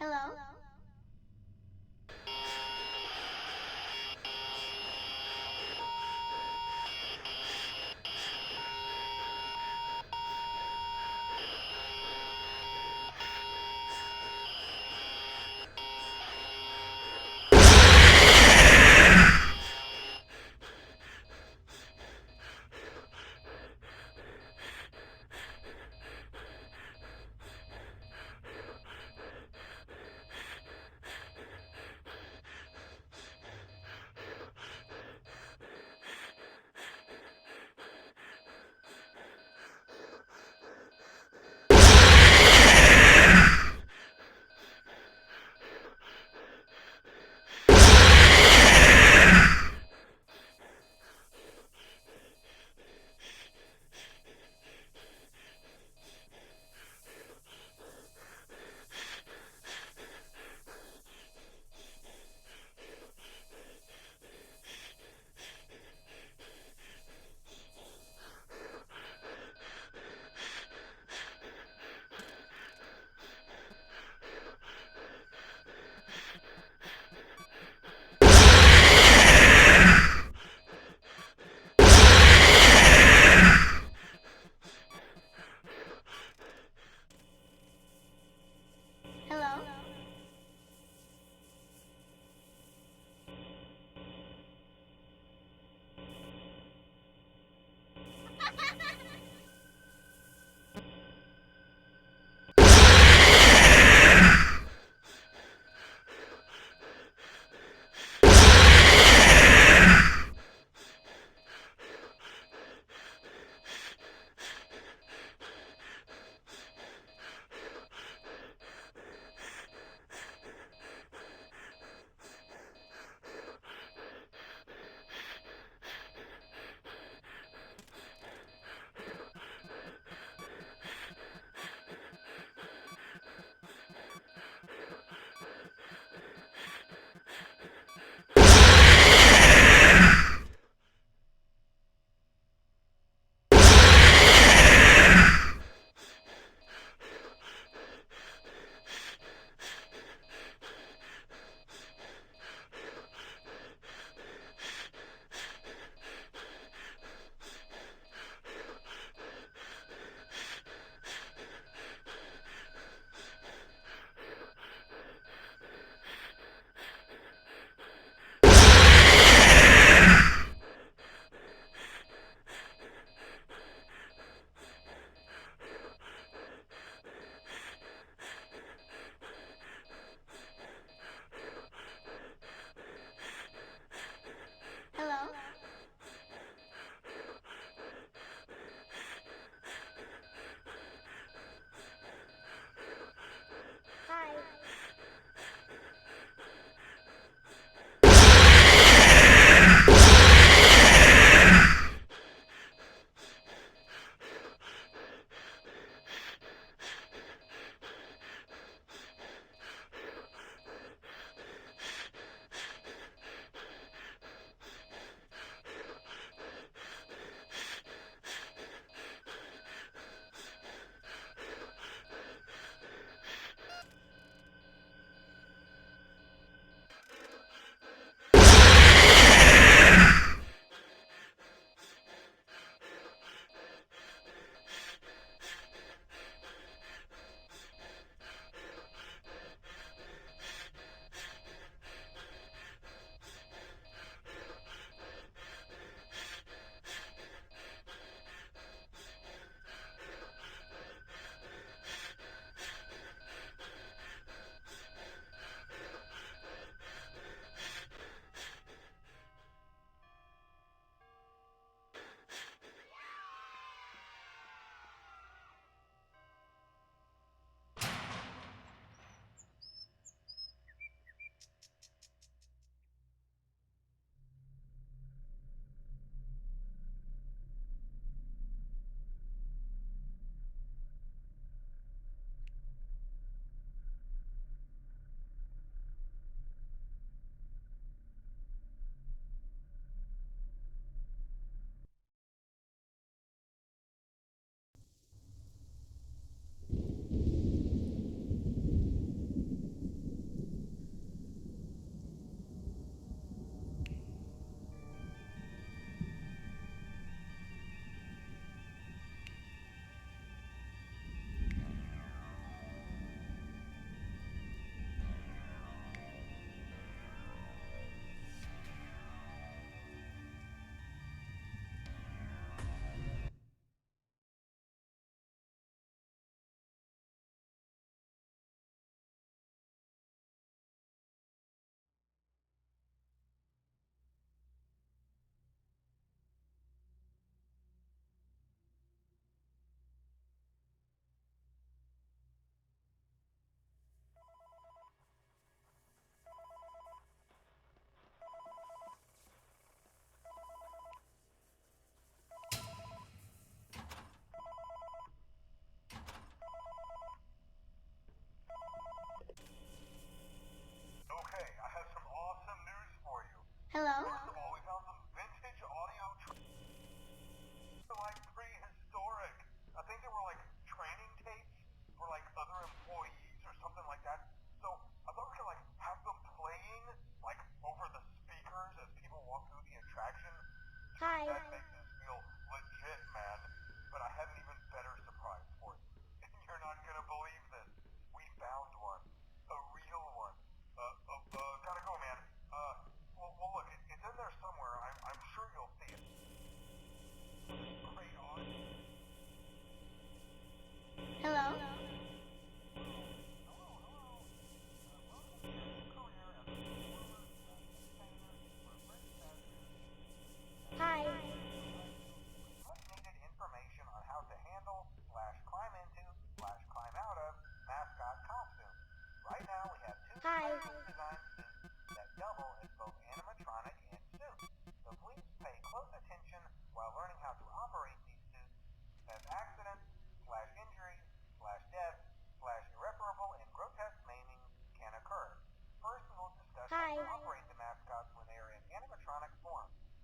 Hello?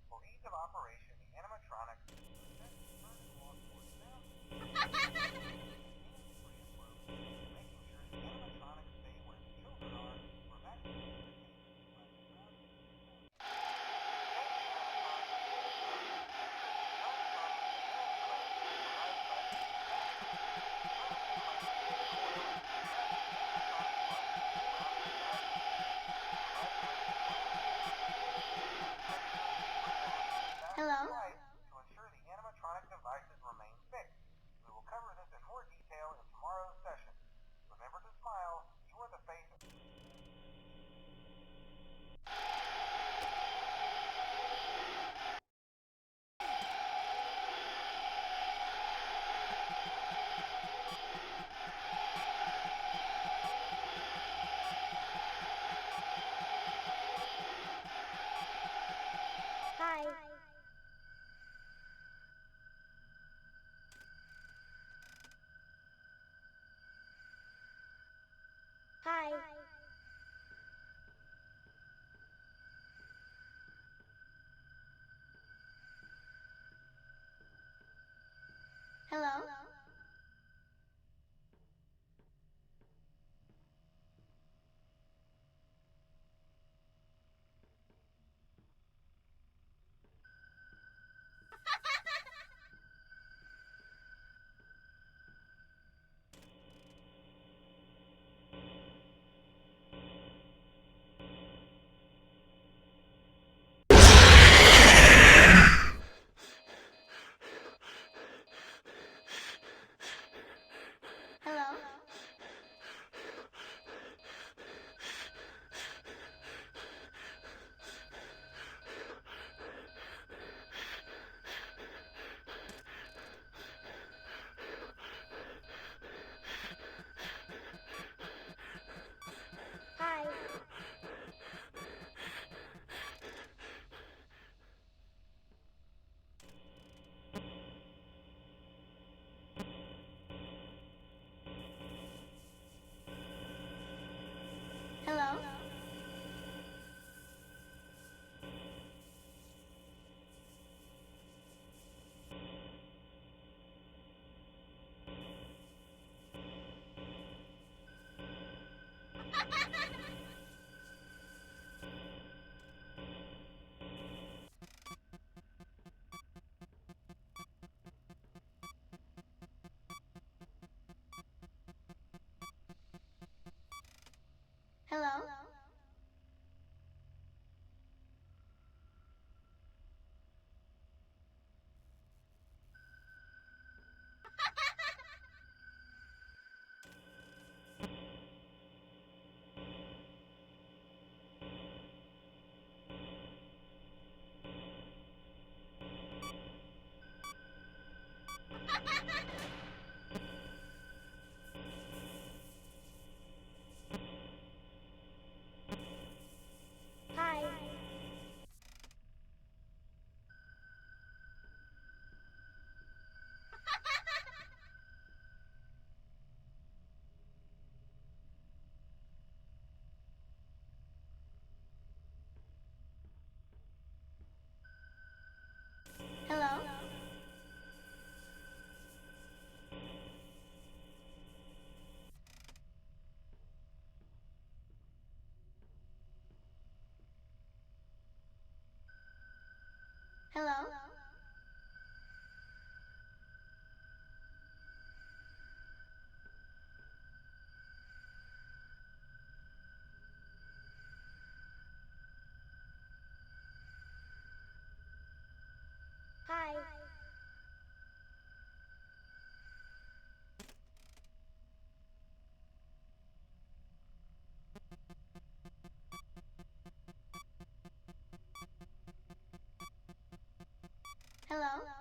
For ease of operation, the animatronics are set to turn and walk towards them, making sure the animatronics stay where the children are, where vaccine entertainment Hello? to ensure the animatronic devices remain fixed. We will cover this in more detail in tomorrow's session. Remember to smile. You are the face of... Hi. Hi. Hello? Hello? Hi. Hello? Hello? Hi. Hello? Hello? Hi. Hello?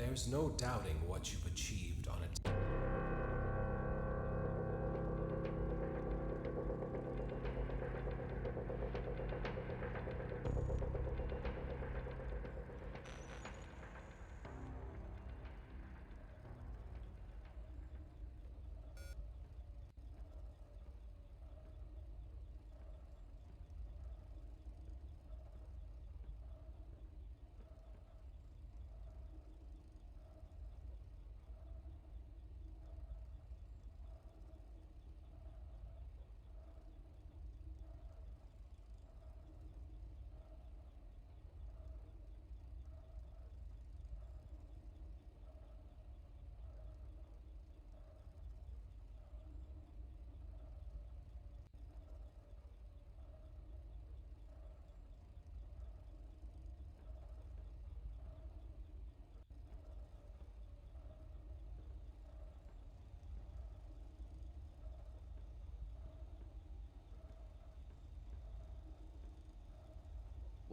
There's no doubting what you've achieved on a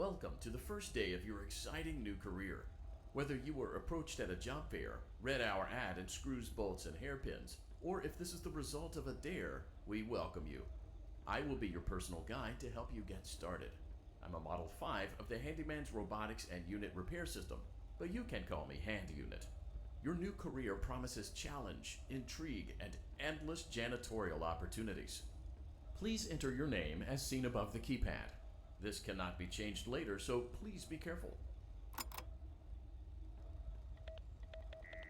Welcome to the first day of your exciting new career. Whether you were approached at a job fair, read our ad in screws, bolts, and hairpins, or if this is the result of a dare, we welcome you. I will be your personal guide to help you get started. I'm a Model 5 of the Handyman's Robotics and Unit Repair System, but you can call me Hand Unit. Your new career promises challenge, intrigue, and endless janitorial opportunities. Please enter your name as seen above the keypad. This cannot be changed later, so please be careful.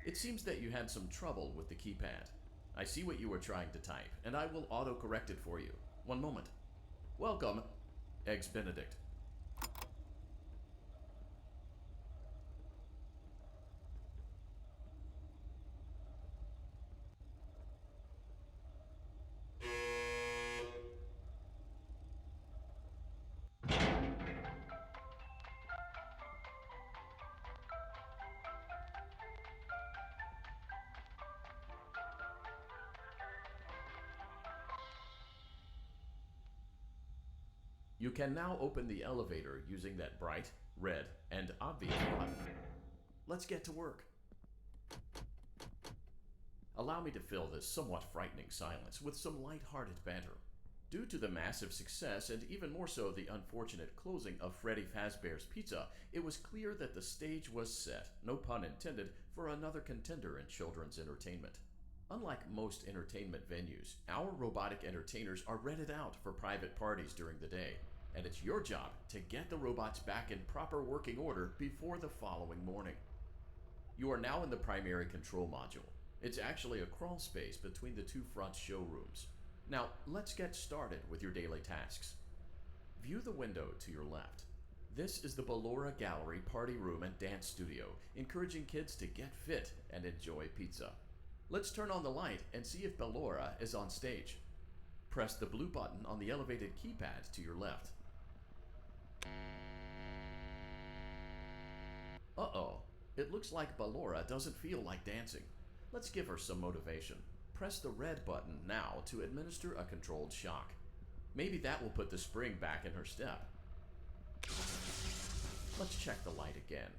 It seems that you had some trouble with the keypad. I see what you were trying to type, and I will auto-correct it for you. One moment. Welcome, Eggs Benedict. You can now open the elevator using that bright, red, and obvious button. Let's get to work. Allow me to fill this somewhat frightening silence with some light-hearted banter. Due to the massive success, and even more so the unfortunate closing of Freddy Fazbear's Pizza, it was clear that the stage was set, no pun intended, for another contender in children's entertainment. Unlike most entertainment venues, our robotic entertainers are rented out for private parties during the day, and it's your job to get the robots back in proper working order before the following morning. You are now in the primary control module. It's actually a crawl space between the two front showrooms. Now, let's get started with your daily tasks. View the window to your left. This is the Ballora Gallery Party Room and Dance Studio, encouraging kids to get fit and enjoy pizza. Let's turn on the light and see if Ballora is on stage. Press the blue button on the elevated keypad to your left. Uh-oh, it looks like Ballora doesn't feel like dancing. Let's give her some motivation. Press the red button now to administer a controlled shock. Maybe that will put the spring back in her step. Let's check the light again.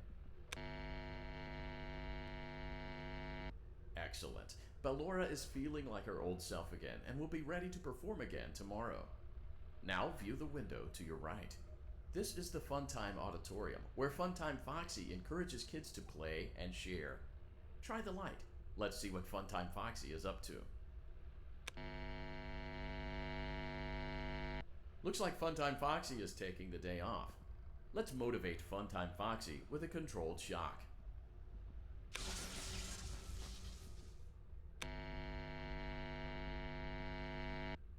Excellent. Ballora is feeling like her old self again and will be ready to perform again tomorrow. Now view the window to your right. This is the Funtime Auditorium, where Funtime Foxy encourages kids to play and share. Try the light. Let's see what Funtime Foxy is up to. Looks like Funtime Foxy is taking the day off. Let's motivate Funtime Foxy with a controlled shock.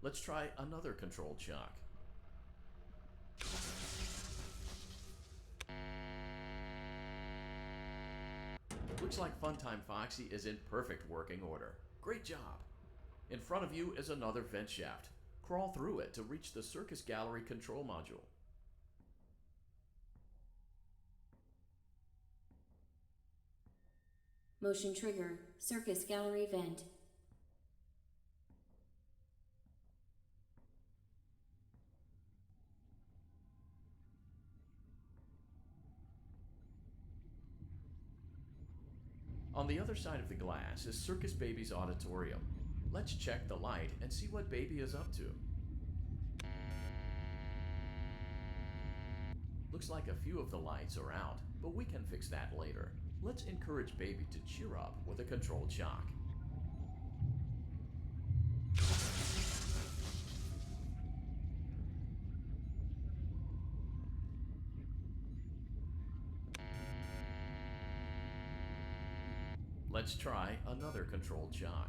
Let's try another controlled shock. Looks like Funtime Foxy is in perfect working order. Great job! In front of you is another vent shaft. Crawl through it to reach the Circus Gallery control module. Motion trigger, Circus Gallery vent. On the other side of the glass is Circus Baby's auditorium. Let's check the light and see what Baby is up to. Looks like a few of the lights are out, but we can fix that later. Let's encourage Baby to cheer up with a controlled shock. Let's try another controlled shock.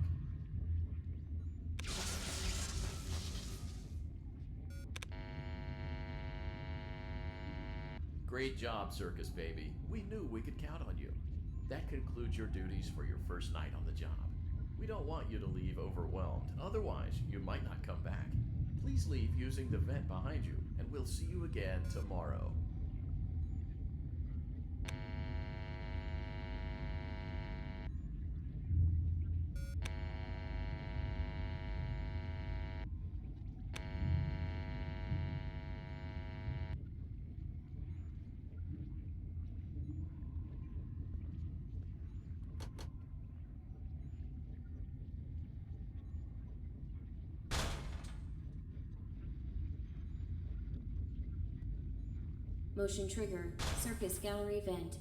Great job, Circus Baby. We knew we could count on you. That concludes your duties for your first night on the job. We don't want you to leave overwhelmed, otherwise you might not come back. Please leave using the vent behind you, and we'll see you again tomorrow. Motion trigger. Circus gallery vent.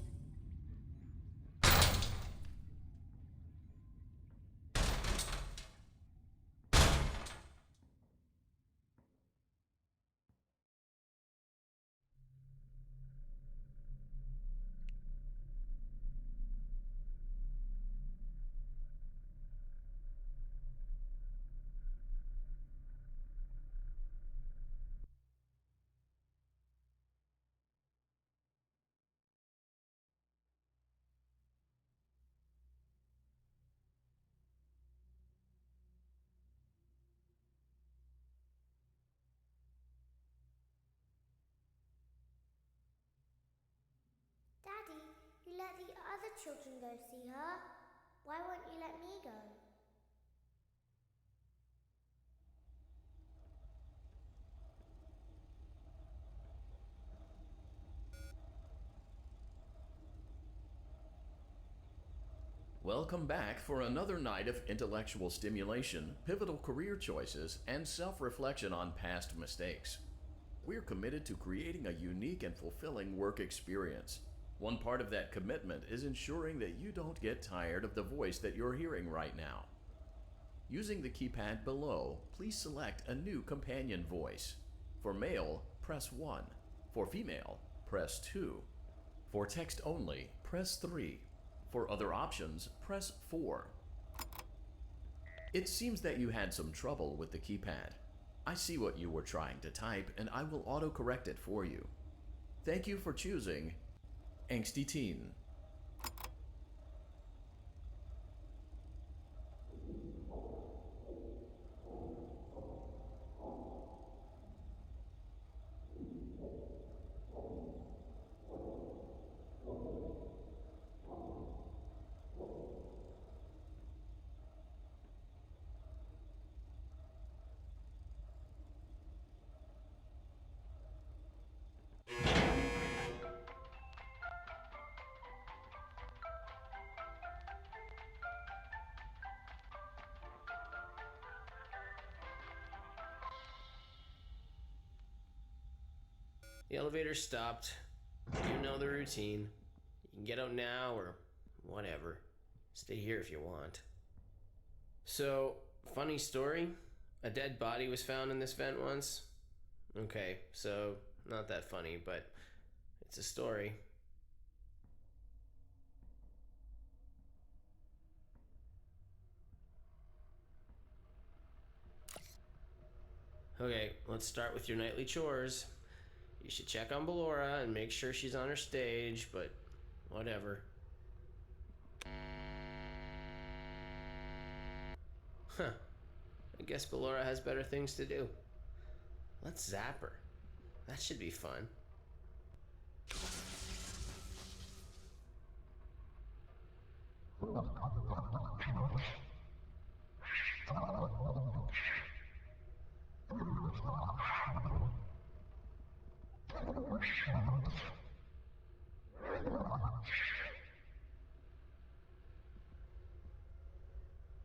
Daddy, you let the other children go see her. Why won't you let me go? Welcome back for another night of intellectual stimulation, pivotal career choices, and self-reflection on past mistakes. We're committed to creating a unique and fulfilling work experience. One part of that commitment is ensuring that you don't get tired of the voice that you're hearing right now. Using the keypad below, please select a new companion voice. For male, press 1. For female, press 2. For text only, press 3. For other options, press 4. It seems that you had some trouble with the keypad. I see what you were trying to type, and I will autocorrect it for you. Thank you for choosing Angsty Teen. The elevator stopped. You know the routine. You can get out now or whatever. Stay here if you want. So, funny story. A dead body was found in this vent once. Okay, so not that funny, but it's a story. Okay, let's start with your nightly chores. You should check on Ballora and make sure she's on her stage, but whatever. Huh. I guess Ballora has better things to do. Let's zap her. That should be fun.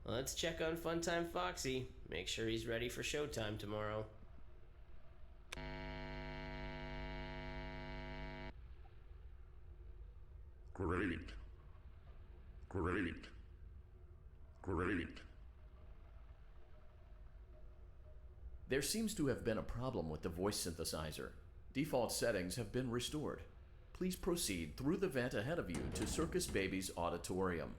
Let's check on Funtime Foxy. Make sure he's ready for showtime tomorrow. Great. There seems to have been a problem with the voice synthesizer. Default settings have been restored. Please proceed through the vent ahead of you to Circus Baby's auditorium.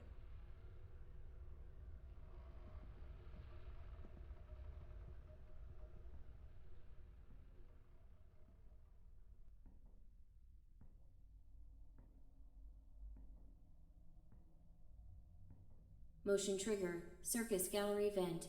Motion trigger. Circus gallery vent.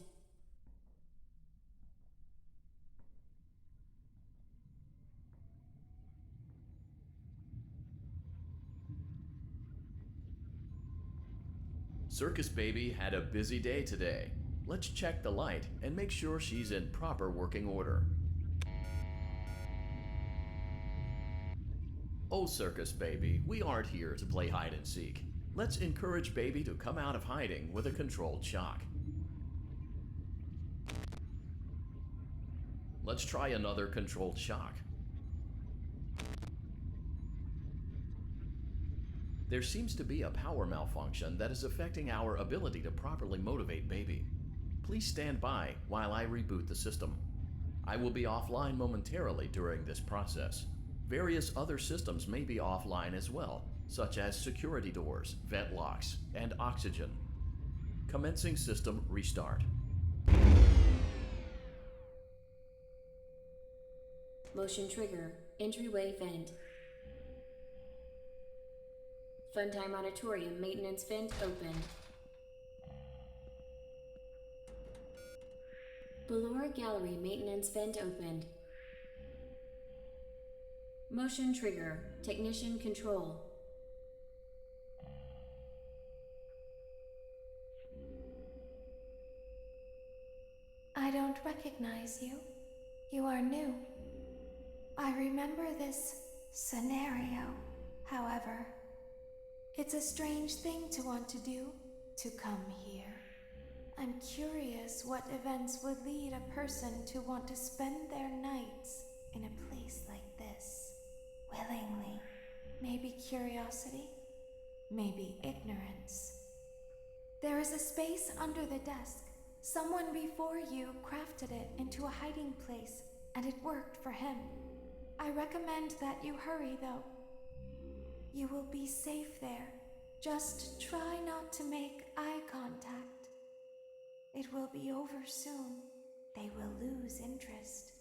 Circus Baby had a busy day today. Let's check the light and make sure she's in proper working order. Oh, Circus Baby, we aren't here to play hide and seek. Let's encourage Baby to come out of hiding with a controlled shock. Let's try another controlled shock. There seems to be a power malfunction that is affecting our ability to properly motivate Baby. Please stand by while I reboot the system. I will be offline momentarily during this process. Various other systems may be offline as well, such as security doors, vent locks, and oxygen. Commencing system restart. Motion trigger. Entryway vent. Funtime auditorium maintenance vent open. Ballora gallery maintenance vent opened. Motion trigger. Technician control. I don't recognize you. You are new. I remember this scenario, however. It's a strange thing to want to do, to come here. I'm curious what events would lead a person to want to spend their nights in a place like this. Willingly. Maybe curiosity, maybe ignorance. There is a space under the desk. Someone before you crafted it into a hiding place, and it worked for him. I recommend that you hurry, though. You will be safe there. Just try not to make eye contact. It will be over soon. They will lose interest.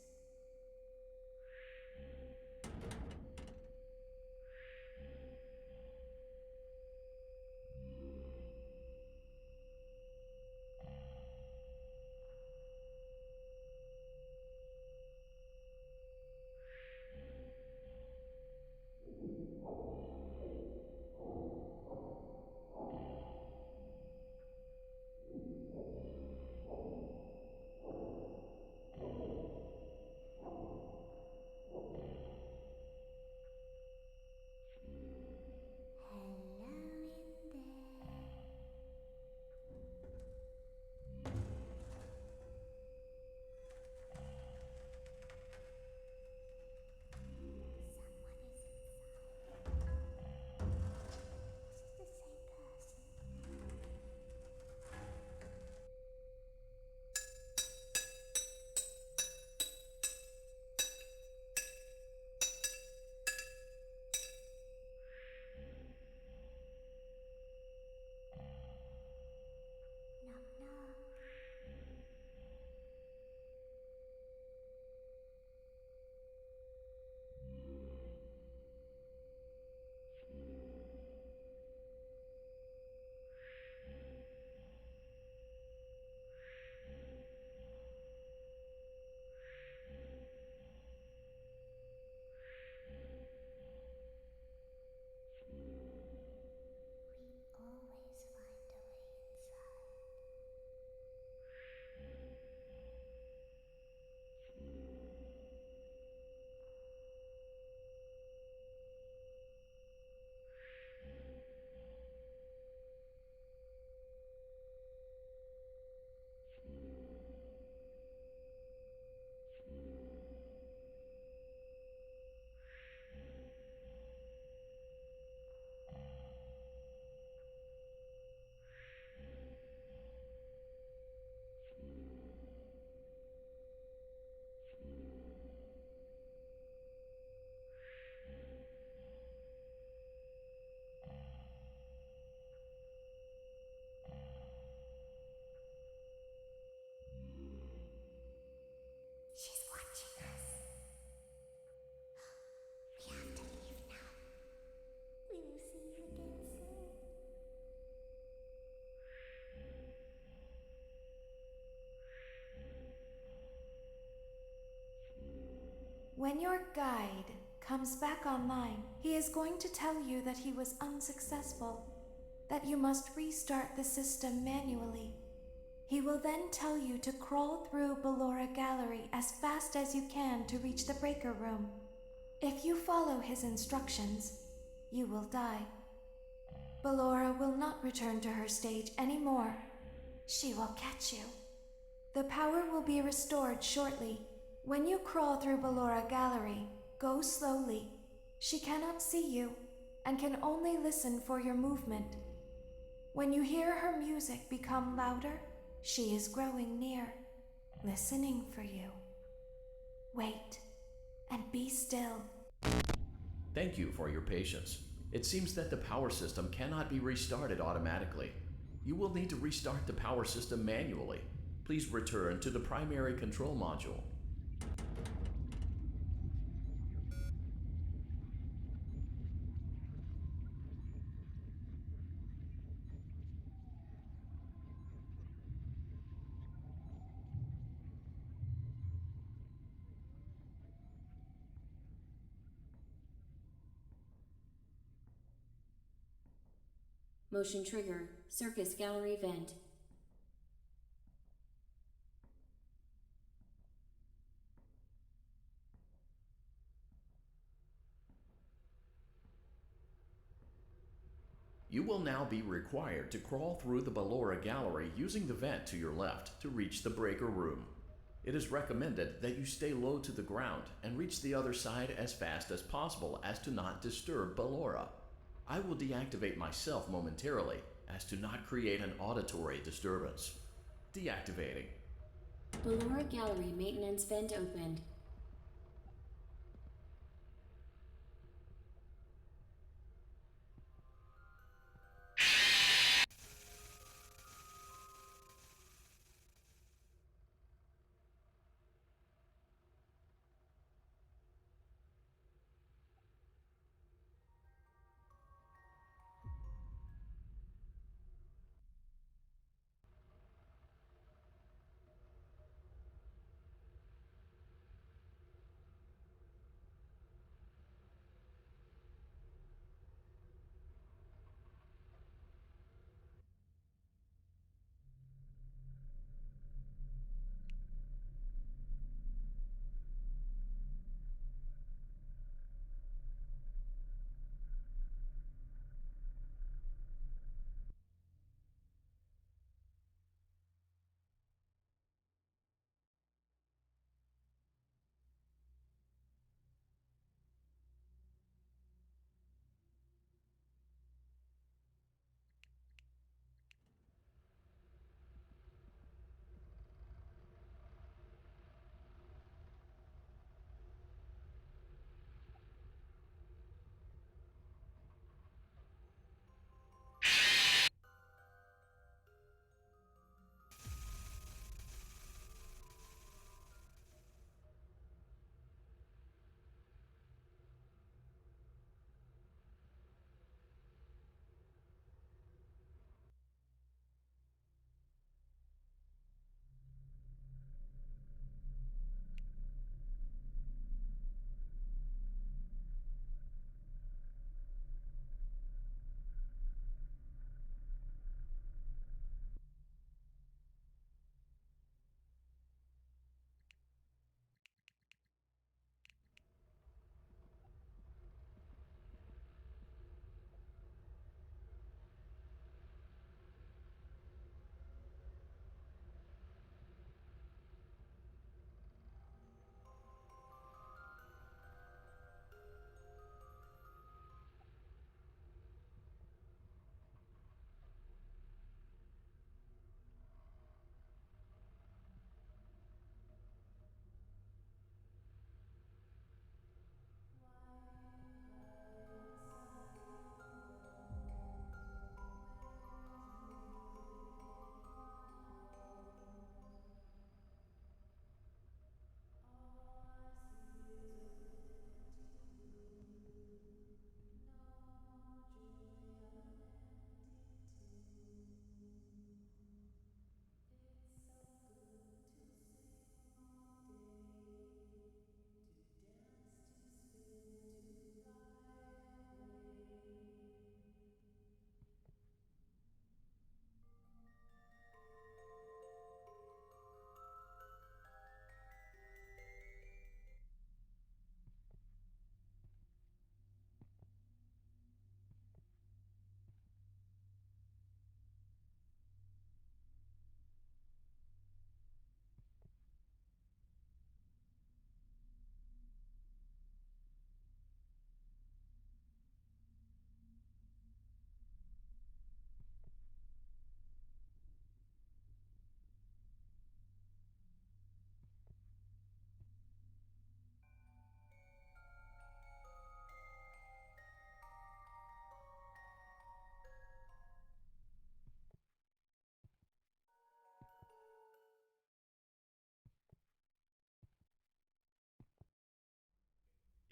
When your guide comes back online, he is going to tell you that he was unsuccessful, that you must restart the system manually. He will then tell you to crawl through Ballora Gallery as fast as you can to reach the breaker room. If you follow his instructions, you will die. Ballora will not return to her stage anymore. She will catch you. The power will be restored shortly. When you crawl through Ballora Gallery, go slowly. She cannot see you and can only listen for your movement. When you hear her music become louder, she is growing near, listening for you. Wait and be still. Thank you for your patience. It seems that the power system cannot be restarted automatically. You will need to restart the power system manually. Please return to the primary control module. Motion trigger. Circus gallery vent. You will now be required to crawl through the Ballora Gallery using the vent to your left to reach the breaker room. It is recommended that you stay low to the ground and reach the other side as fast as possible as to not disturb Ballora. I will deactivate myself momentarily as to not create an auditory disturbance. Deactivating. Ballora gallery maintenance vent opened.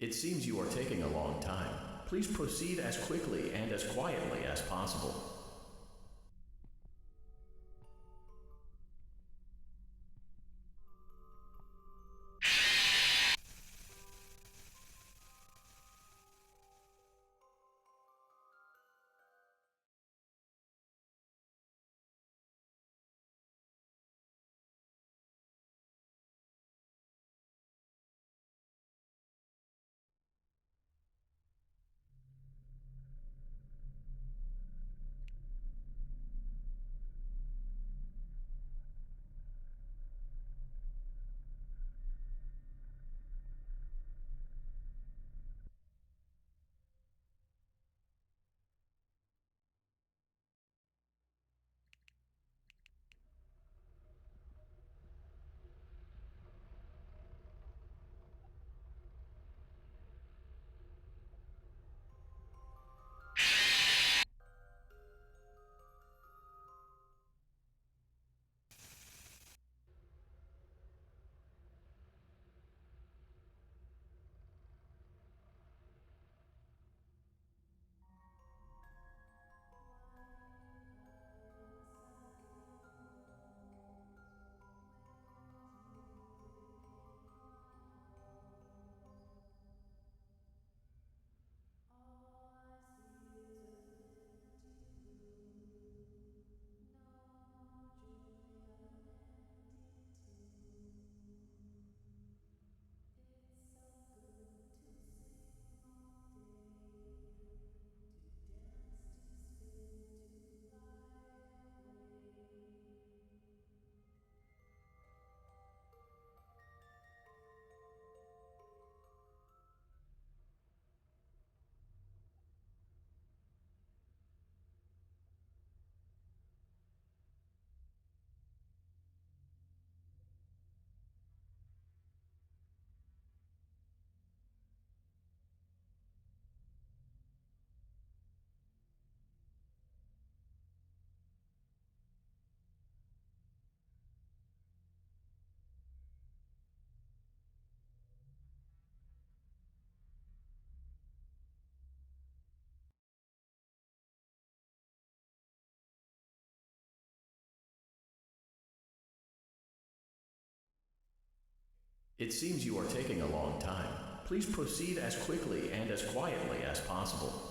It seems you are taking a long time. Please proceed as quickly and as quietly as possible. It seems you are taking a long time. Please proceed as quickly and as quietly as possible.